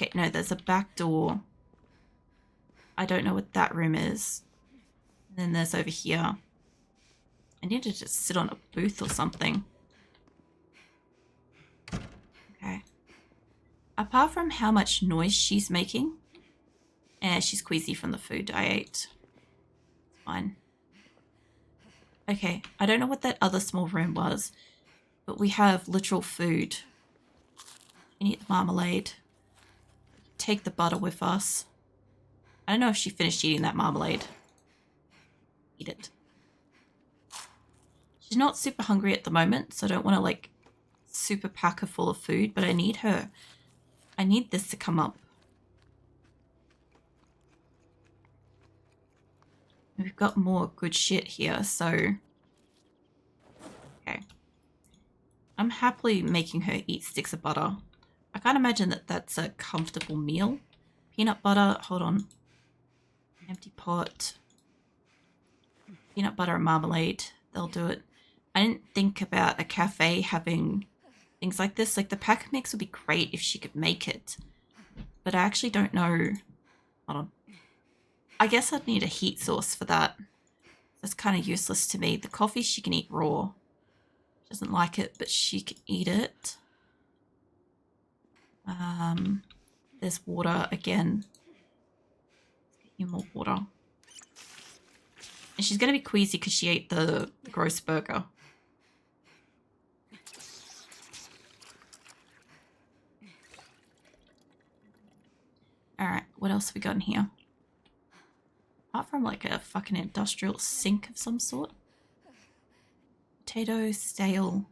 Okay, no, there's a back door. I don't know what that room is. And then there's over here. I need to just sit on a booth or something. Okay. Apart from how much noise she's making, and she's queasy from the food I ate. Fine. Okay, I don't know what that other small room was, but we have literal food. We need the marmalade. Take the butter with us. I don't know if she finished eating that marmalade. Eat it. She's not super hungry at the moment, so I don't want to like super pack her full of food, but I need her. I need this to come up. We've got more good shit here, so... Okay. I'm happily making her eat sticks of butter. I can't imagine that that's a comfortable meal. Peanut butter, hold on. Empty pot. Peanut butter and marmalade, they'll do it. I didn't think about a cafe having things like this. Like the pack mix would be great if she could make it. But I actually don't know. Hold on. I guess I'd need a heat source for that. That's kind of useless to me. The coffee she can eat raw. She doesn't like it, but she can eat it. There's water again. Let's get you more water. And she's going to be queasy because she ate the gross burger. Alright, what else have we got in here? Apart from like a fucking industrial sink of some sort. Potato, stale.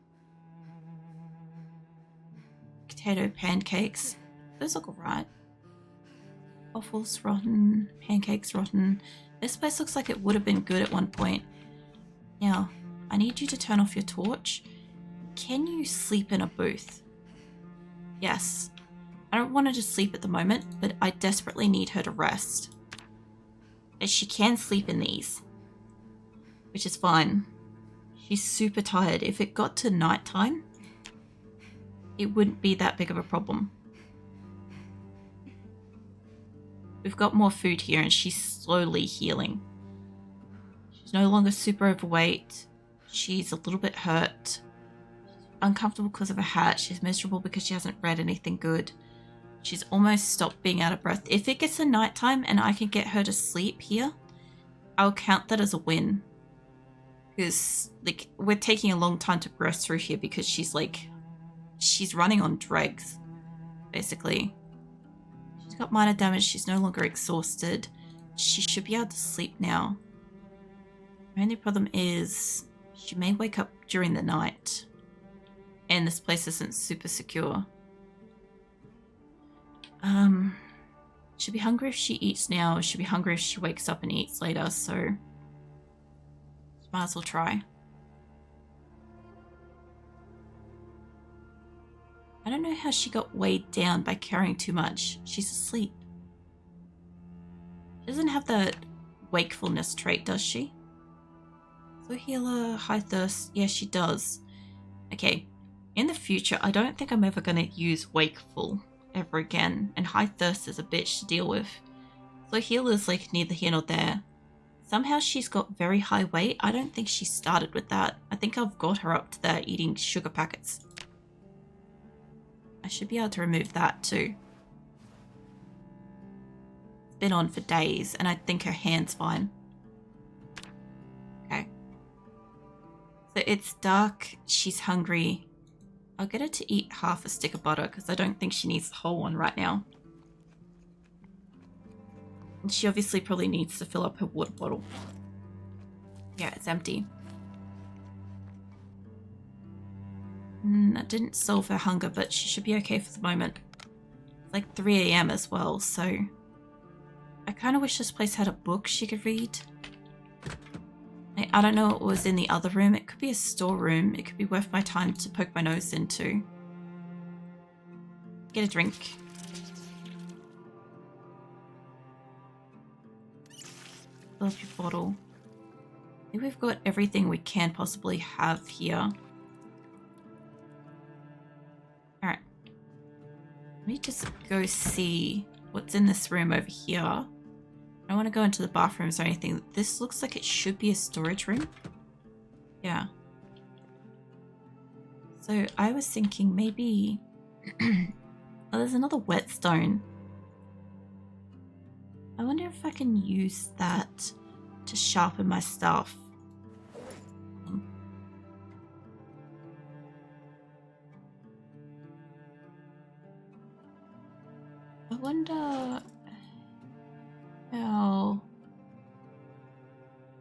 Potato pancakes. Those look alright. Waffles rotten. Pancakes rotten. This place looks like it would have been good at one point. Now, I need you to turn off your torch. Can you sleep in a booth? Yes. I don't want her to sleep at the moment, but I desperately need her to rest. And she can sleep in these, which is fine. She's super tired. If it got to nighttime, it wouldn't be that big of a problem. We've got more food here and she's slowly healing. She's no longer super overweight. She's a little bit hurt. She's uncomfortable because of her hat. She's miserable because she hasn't read anything good. She's almost stopped being out of breath. If it gets to nighttime and I can get her to sleep here, I'll count that as a win. Because like we're taking a long time to progress through here because she's running on dregs, basically. She's got minor damage. She's no longer exhausted. She should be able to sleep now. The only problem is she may wake up during the night. And this place isn't super secure. She'll be hungry if she eats now. She'll be hungry if she wakes up and eats later, so might as well try. I don't know how she got weighed down by carrying too much. She's asleep. She doesn't have that wakefulness trait, does she? Slow healer, high thirst. Yeah, she does. Okay. In the future, I don't think I'm ever going to use wakeful ever again. And high thirst is a bitch to deal with. Slow healer's like neither here nor there. Somehow she's got very high weight. I don't think she started with that. I think I've got her up to there eating sugar packets. I should be able to remove that too. It's been on for days and I think her hand's fine. Okay. So it's dark. She's hungry. I'll get her to eat half a stick of butter because I don't think she needs the whole one right now. And she obviously probably needs to fill up her water bottle. Yeah, it's empty. That didn't solve her hunger, but she should be okay for the moment. It's like 3 AM as well, so... I kind of wish this place had a book she could read. I don't know what was in the other room. It could be a storeroom. It could be worth my time to poke my nose into. Get a drink. Fill up your bottle. I think we've got everything we can possibly have here. Alright. Let me just go see what's in this room over here. I don't want to go into the bathrooms or anything. This looks like it should be a storage room. Yeah. So I was thinking maybe... oh, there's another whetstone. I wonder if I can use that to sharpen my stuff. I wonder how...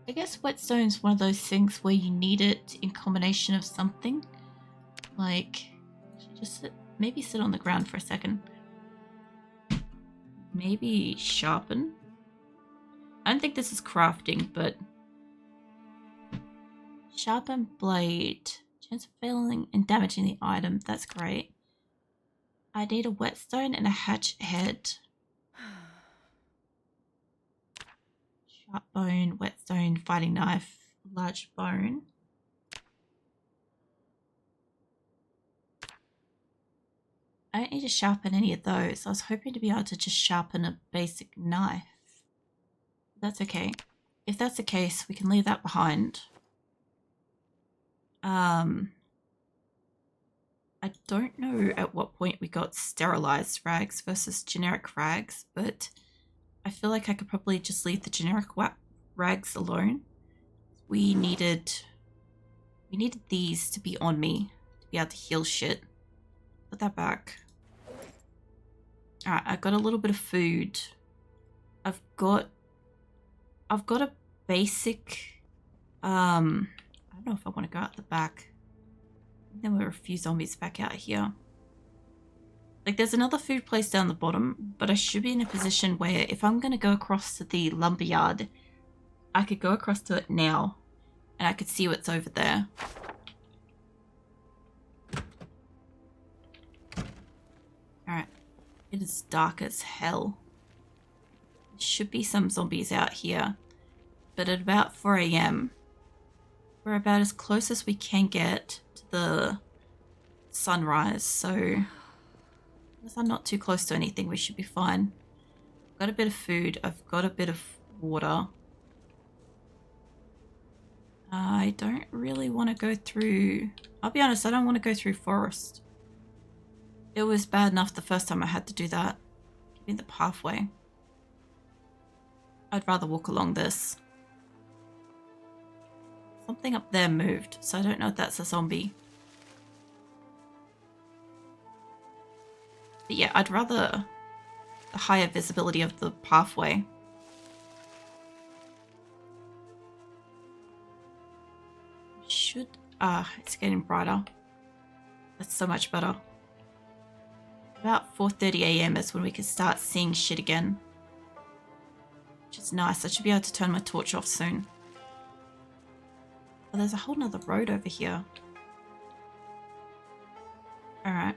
I guess whetstone's one of those things where you need it in combination of something. Like, just maybe sit on the ground for a second. Maybe sharpen. I don't think this is crafting, but sharpen blade. Chance of failing and damaging the item. That's great. I need a whetstone and a hatchet head. Sharp bone, whetstone, fighting knife, large bone. I don't need to sharpen any of those. I was hoping to be able to just sharpen a basic knife. That's okay. If that's the case, we can leave that behind. I don't know at what point we got sterilized rags versus generic rags, but I feel like I could probably just leave the generic rags alone. We needed these to be on me to be able to heal shit. Put that back. Alright, I got a little bit of food. I've got a basic I don't know if I want to go out the back. Then there were a few zombies back out here. Like, there's another food place down the bottom, but I should be in a position where if I'm going to go across to the lumberyard, I could go across to it now, and I could see what's over there. Alright. It is dark as hell. There should be some zombies out here, but at about 4 AM, we're about as close as we can get to the sunrise, so as I'm not too close to anything, we should be fine. I've got a bit of food, I've got a bit of water. I don't really want to go through... I'll be honest, I don't want to go through forest. It was bad enough the first time I had to do that. Give me the pathway. I'd rather walk along this. Something up there moved, so I don't know if that's a zombie. But yeah, I'd rather the higher visibility of the pathway. Should... it's getting brighter. That's so much better. About 4:30 AM is when we can start seeing shit again. Which is nice. I should be able to turn my torch off soon. Oh, there's a whole nother road over here. Alright.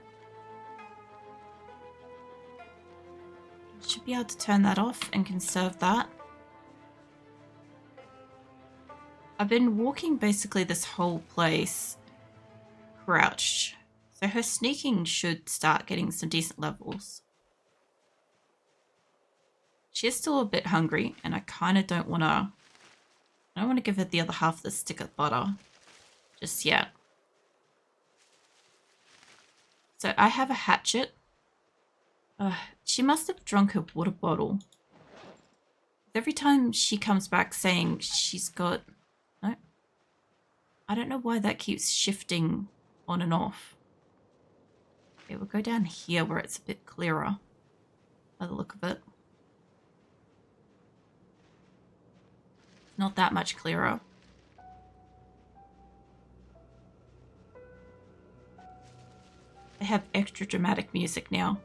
Should be able to turn that off and conserve that. I've been walking basically this whole place crouched. So her sneaking should start getting some decent levels. She is still a bit hungry and I kind of don't want to... I don't want to give her the other half of the stick of butter just yet. So I have a hatchet. She must have drunk her water bottle. Every time she comes back saying she's got... No. I don't know why that keeps shifting on and off. Okay, we'll go down here where it's a bit clearer by the look of it. Not that much clearer. They have extra dramatic music now.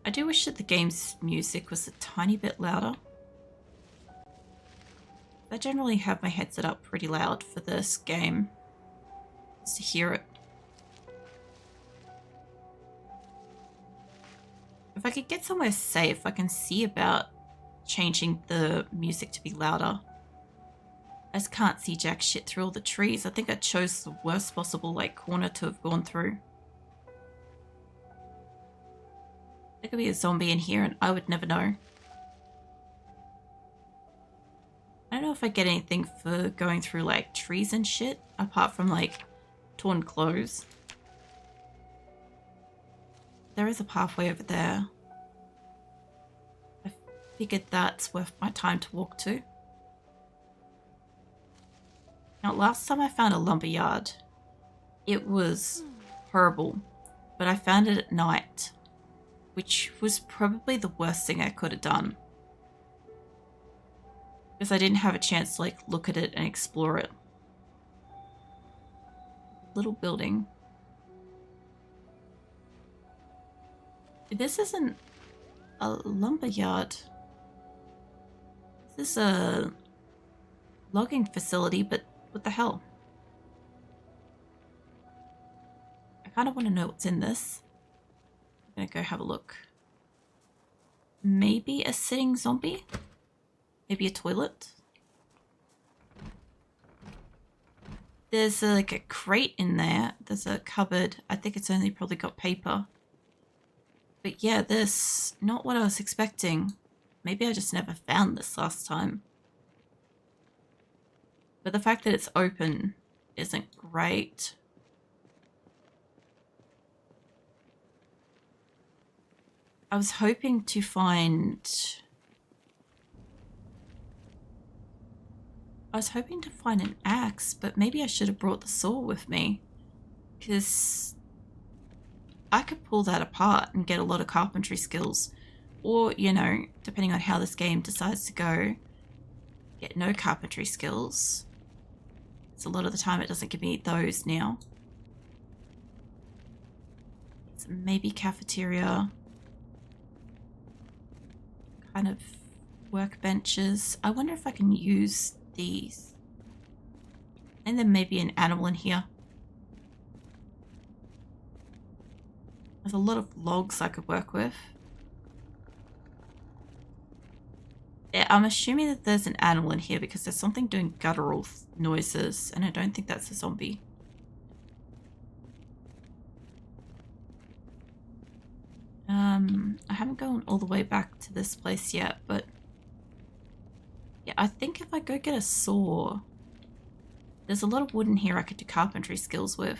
I do wish that the game's music was a tiny bit louder. I generally have my headset up pretty loud for this game, just to hear it. If I could get somewhere safe, I can see about changing the music to be louder. I just can't see jack shit through all the trees. I think I chose the worst possible corner to have gone through. could be a zombie in here and I would never know. I don't know if I get anything for going through like trees and shit, apart from like torn clothes. There is a pathway over there. I figured that's worth my time to walk to. Now, last time I found a lumberyard, it was horrible, but I found it at night, which was probably the worst thing I could have done. Because I didn't have a chance to like look at it and explore it. Little building. This isn't a lumberyard. This is a logging facility, but what the hell? I kind of want to know what's in this. I'm gonna go have a look. Maybe a sitting zombie? Maybe a toilet? There's like a crate in there. There's a cupboard. I think it's only probably got paper. But yeah, this, not what I was expecting. Maybe I just never found this last time. But the fact that it's open isn't great. I was hoping to find... an axe, but maybe I should have brought the saw with me. Because I could pull that apart and get a lot of carpentry skills. Or, you know, depending on how this game decides to go, get no carpentry skills. So a lot of the time it doesn't give me those now. So maybe cafeteria. Kind of workbenches. I wonder if I can use these. And then maybe an animal in here. There's a lot of logs I could work with. Yeah, I'm assuming that there's an animal in here because there's something doing guttural noises, and I don't think that's a zombie. I haven't gone all the way back to this place yet, but yeah, I think if I go get a saw, there's a lot of wood in here I could do carpentry skills with.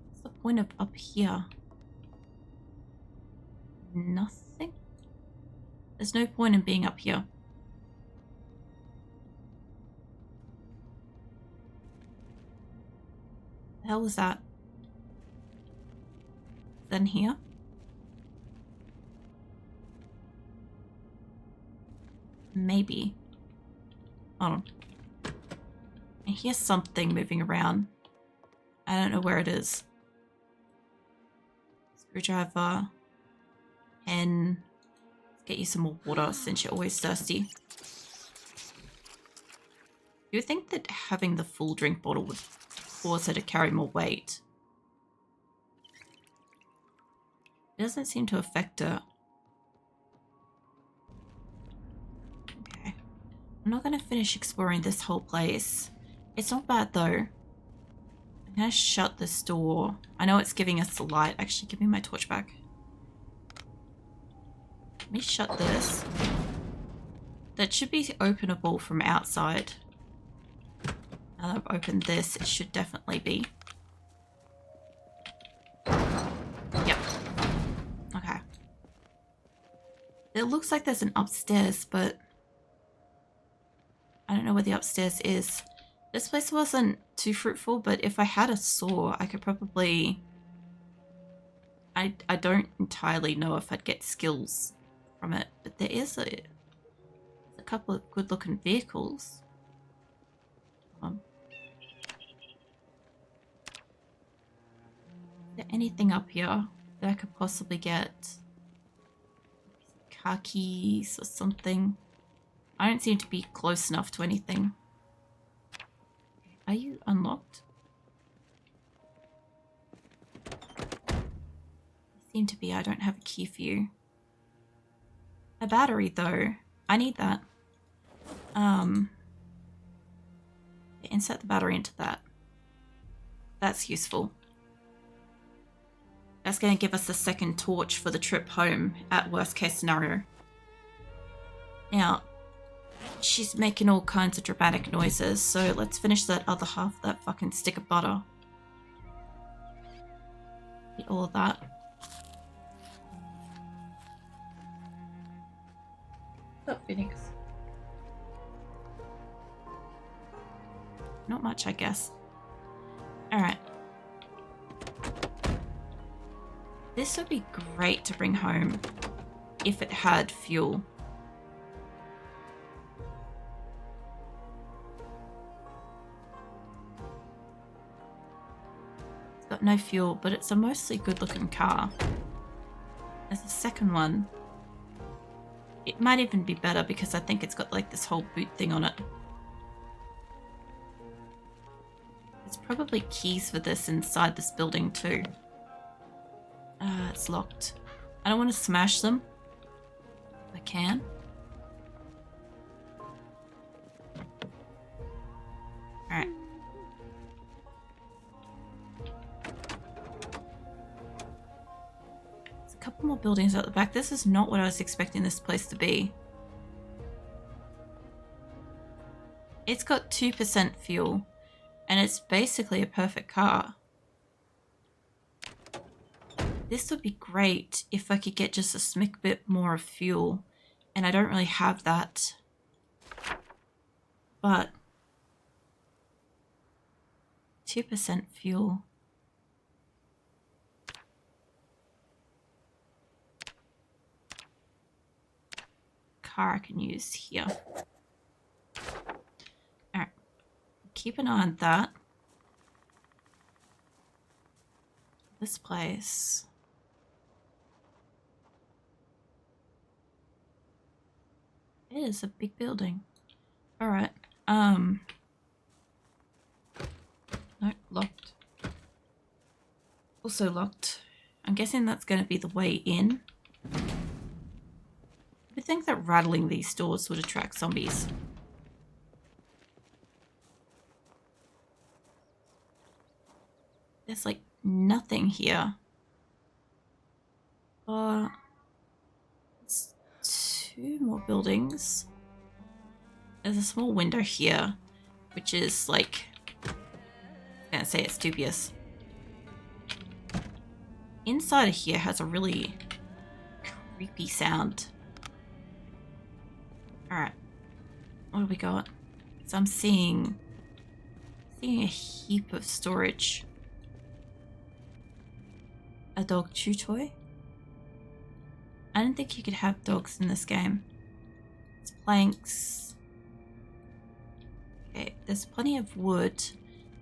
What's the point of up here? Nothing? There's no point in being up here. The hell was that? Then here? Maybe. Hold on. I hear something moving around. I don't know where it is. Screwdriver. Pen. Let's get you some more water since you're always thirsty. You would think that having the full drink bottle would cause her to carry more weight. It doesn't seem to affect her. Okay. I'm not going to finish exploring this whole place. It's not bad though. I'm going to shut this door. I know it's giving us the light. Actually, give me my torch back. Let me shut this. That should be openable from outside. Now that I've opened this, it should definitely be. Yep. Okay. It looks like there's an upstairs, but I don't know where the upstairs is. This place wasn't too fruitful, but if I had a saw, I could probably... I don't entirely know if I'd get skills from it, but there is a couple of good looking vehicles. Is there anything up here that I could possibly get? Car keys or something? I don't seem to be close enough to anything. Are you unlocked? You seem to be. I don't have a key for you. A battery though. I need that. Insert the battery into that. That's useful. That's going to give us the second torch for the trip home at worst case scenario. Now, she's making all kinds of dramatic noises, so let's finish that other half of that fucking stick of butter. Eat all of that. What's up, Phoenix? Not much, I guess. Alright. This would be great to bring home if it had fuel. It's got no fuel, but it's a mostly good-looking car. There's a second one. It might even be better because I think it's got like this whole boot thing on it. There's probably keys for this inside this building too. It's locked. I don't want to smash them. I can. Alright. There's a couple more buildings at the back. This is not what I was expecting this place to be. It's got 2% fuel, and it's basically a perfect car. This would be great if I could get just a smick bit more of fuel, and I don't really have that. But 2% fuel. Car I can use here. Alright. Keep an eye on that. This place. It is a big building. Alright. No, locked. Also locked. I'm guessing that's going to be the way in. I think that rattling these doors would attract zombies. There's like nothing here. It's 2 more buildings. There's a small window here, which is like, I'm gonna say it's dubious. Inside of here has a really creepy sound. Alright. What do we got? So I'm seeing a heap of storage. A dog chew toy? I didn't think you could have dogs in this game. It's planks. Okay, there's plenty of wood.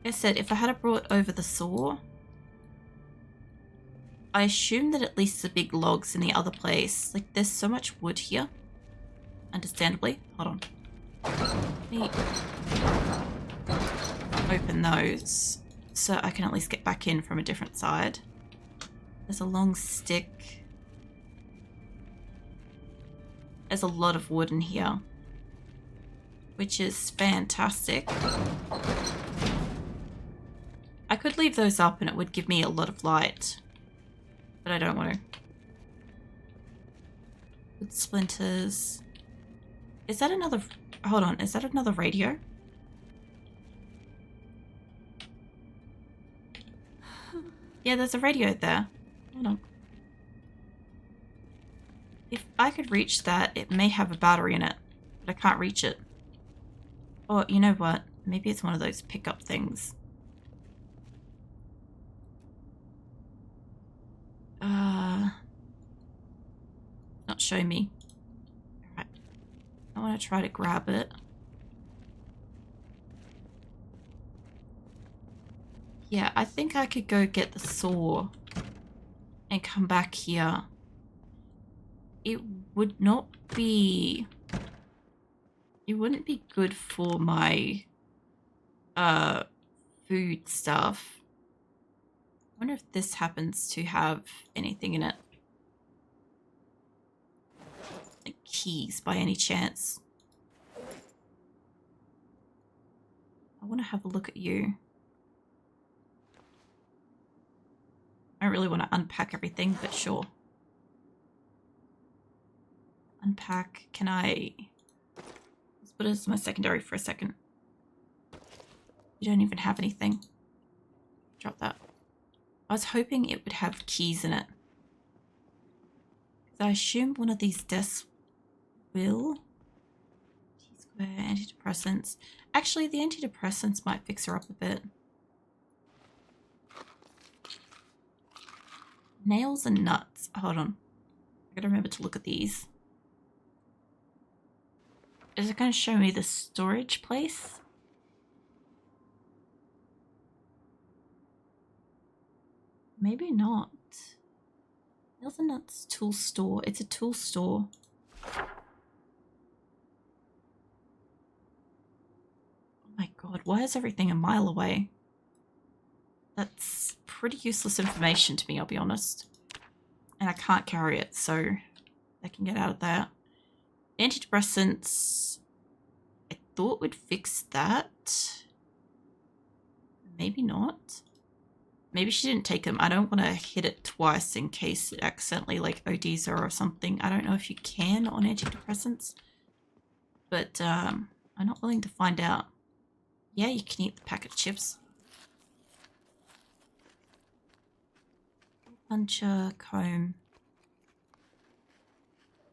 Like I said, if I had brought over the saw, I assume that at least the big logs in the other place. Like, there's so much wood here. Understandably. Hold on. Let me open those so I can at least get back in from a different side. There's a long stick. There's a lot of wood in here, which is fantastic. I could leave those up and it would give me a lot of light, but I don't want to. Wood splinters. Is that another... Hold on, is that another radio? Yeah, there's a radio there. Hold on. If I could reach that, it may have a battery in it, but I can't reach it. Or, you know what? Maybe it's one of those pickup things. Not showing me. Alright. I want to try to grab it. Yeah, I think I could go get the saw and come back here. It would not be... It wouldn't be good for my food stuff. I wonder if this happens to have anything in it. Like keys by any chance. I want to have a look at you. I don't really want to unpack everything, but sure. Unpack. Can I... Let's put it as my secondary for a second. You don't even have anything. Drop that. I was hoping it would have keys in it. I assume one of these desks will. T-square, antidepressants. Actually, the antidepressants might fix her up a bit. Nails and nuts. Hold on. I gotta remember to look at these. Is it going to show me the storage place? Maybe not. Nails and nuts tool store. It's a tool store. Oh my god, why is everything a mile away? That's pretty useless information to me, I'll be honest. And I can't carry it, so I can get out of that. Antidepressants, I thought would fix that. Maybe not. Maybe she didn't take them. I don't want to hit it twice in case it accidentally like ODs her or something. I don't know if you can on antidepressants, but I'm not willing to find out. Yeah, you can eat the packet of chips. Puncher, comb.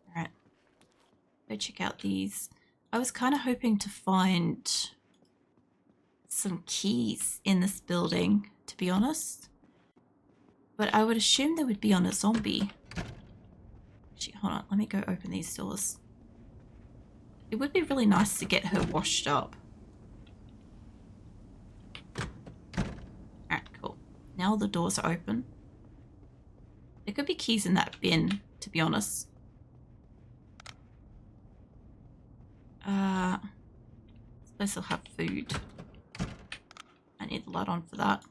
Alright. Go check out these. I was kind of hoping to find some keys in this building, to be honest. But I would assume they would be on a zombie. Actually, hold on. Let me go open these doors. It would be really nice to get her washed up. Alright, cool. Now the doors are open. There could be keys in that bin, to be honest. This place will have food. I need the light on for that.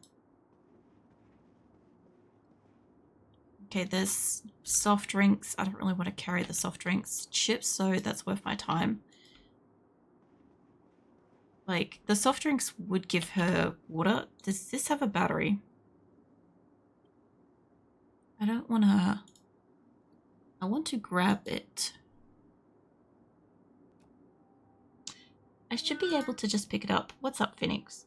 Okay, there's soft drinks. I don't really want to carry the soft drinks. Chips, so that's worth my time. Like, the soft drinks would give her water. Does this have a battery? I don't want to... I want to grab it. I should be able to just pick it up. What's up, Phoenix?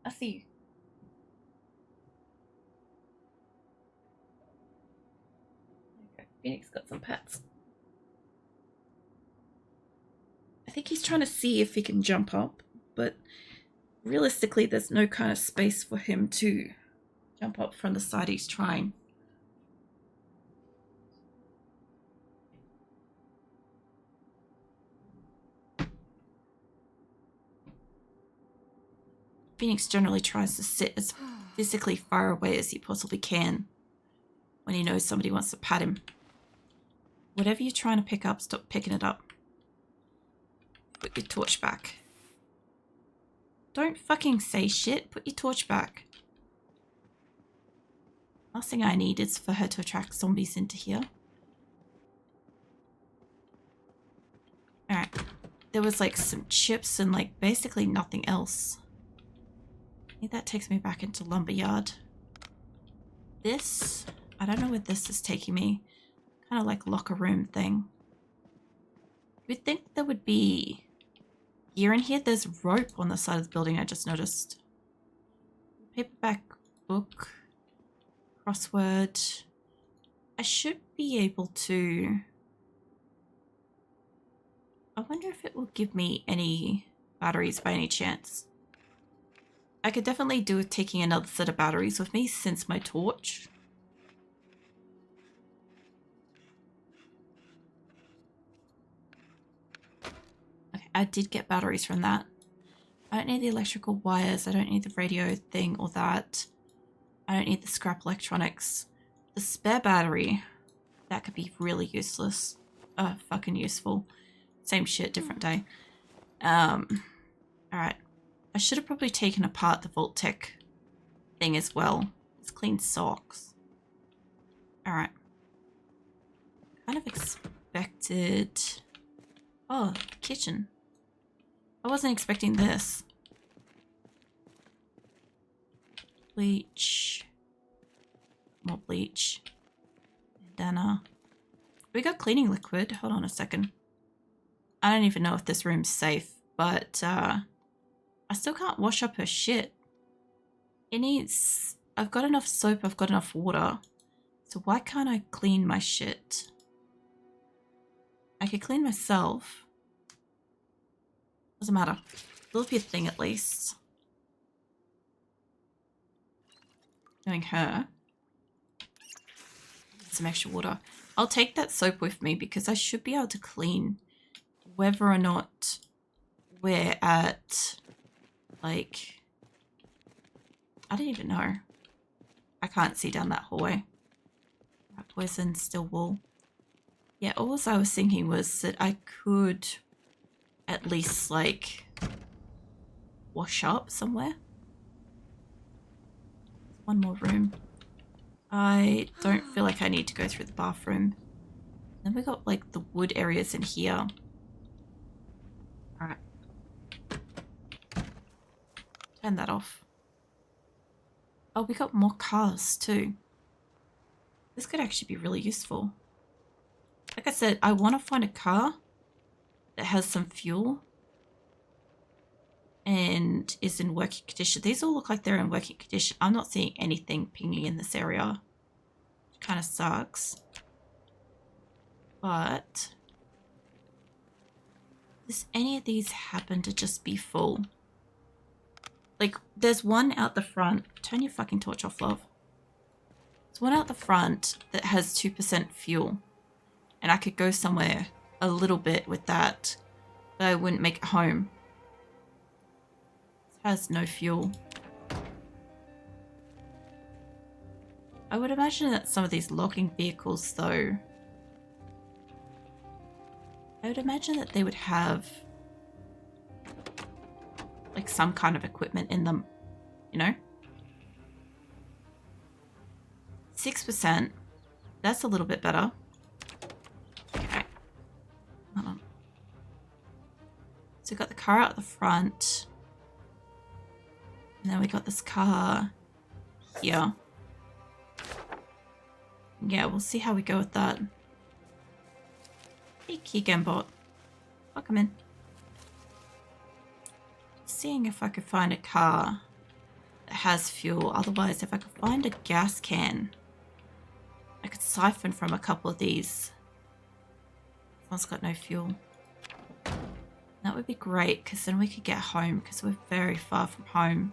I see you. Okay, Phoenix got some pets. I think he's trying to see if he can jump up, but realistically there's no kind of space for him to jump up from the side he's trying. Phoenix generally tries to sit as physically far away as he possibly can when he knows somebody wants to pat him. Whatever you're trying to pick up, stop picking it up. Put your torch back. Don't fucking say shit. Put your torch back. Last thing I need is for her to attract zombies into here. Alright. There was like some chips and like basically nothing else. I think that takes me back into Lumberyard. This, I don't know where this is taking me. Kind of like locker room thing. You'd think there would be gear in here. There's rope on the side of the building, I just noticed. Paperback book. Crossword. I should be able to... I wonder if it will give me any batteries by any chance. I could definitely do with taking another set of batteries with me since my torch. Okay, I did get batteries from that. I don't need the electrical wires. I don't need the radio thing or that. I don't need the scrap electronics. The spare battery, that could be really useless. Fucking useful. Same shit, different day. Alright. I should have probably taken apart the Vault Tech thing as well. It's clean socks. Alright. Kind of expected... Oh, kitchen. I wasn't expecting this. Bleach. More bleach. Bandana. We got cleaning liquid. Hold on a second. I don't even know if this room's safe, but I still can't wash up her shit. It needs... I've got enough soap, I've got enough water. So why can't I clean my shit? I can clean myself. Doesn't matter. It'll be a thing at least. Doing her. Some extra water. I'll take that soap with me because I should be able to clean whether or not we're at, like, I don't even know. I can't see down that hallway. Rat poison, still wool. Yeah, all I was thinking was that I could at least, like, wash up somewhere. One more room. I don't feel like I need to go through the bathroom. Then we got, like, the wood areas in here. Alright. Turn that off. Oh, we got more cars too. This could actually be really useful. Like I said, I want to find a car that has some fuel and is in working condition. These all look like they're in working condition. I'm not seeing anything pinging in this area. Kind of sucks. But does any of these happen to just be full? Like, there's one out the front. Turn your fucking torch off, love. There's one out the front that has 2% fuel. And I could go somewhere a little bit with that, but I wouldn't make it home. It has no fuel. I would imagine that some of these logging vehicles, though, I would imagine that they would have like some kind of equipment in them, you know? 6%. That's a little bit better. Okay. Hold on. So we got the car out the front. And then we got this car here. Yeah, we'll see how we go with that. Hey, Keeganbot. Welcome in. Seeing if I could find a car that has fuel. Otherwise, if I could find a gas can, I could siphon from a couple of these. This one's got no fuel. That would be great because then we could get home because we're very far from home.